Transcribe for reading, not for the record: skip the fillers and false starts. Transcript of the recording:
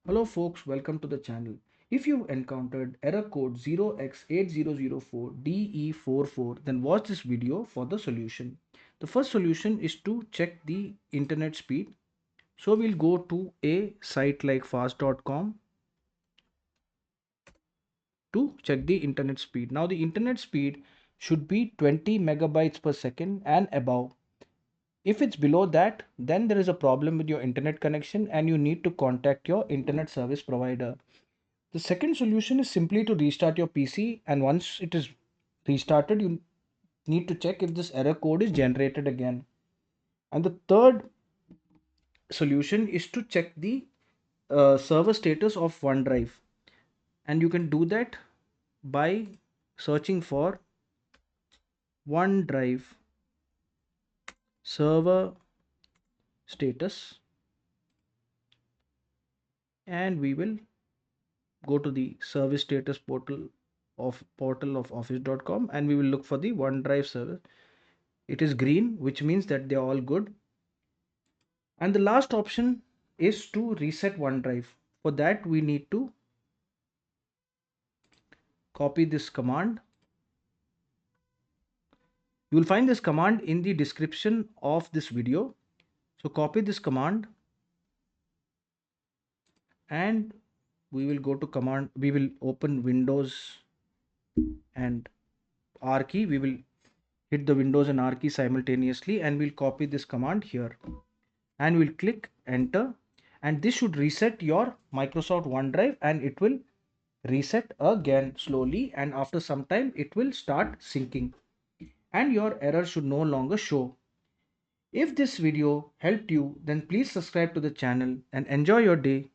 Hello folks, welcome to the channel. If you encountered error code 0x8004de44, then watch this video for the solution. The first solution is to check the internet speed. So we'll go to a site like fast.com to check the internet speed. Now the internet speed should be 20 megabytes per second and above. If it's below that, then there is a problem with your internet connection and you need to contact your internet service provider. The second solution is simply to restart your PC, and once it is restarted, you need to check if this error code is generated again. And the third solution is to check the server status of OneDrive, and you can do that by searching for OneDrive server status, and we will go to the service status portal of office.com, and we will look for the OneDrive server. It is green, which means that they are all good. And the last option is to reset OneDrive. For that, we need to copy this command. You will find this command in the description of this video. So copy this command and we will go to command. We will open Windows and R key. We will hit the Windows and R key simultaneously, and we'll copy this command here and we'll click enter, and this should reset your Microsoft OneDrive, and it will reset again slowly, and after some time it will start syncing and your error should no longer show. If this video helped you, then please subscribe to the channel and enjoy your day.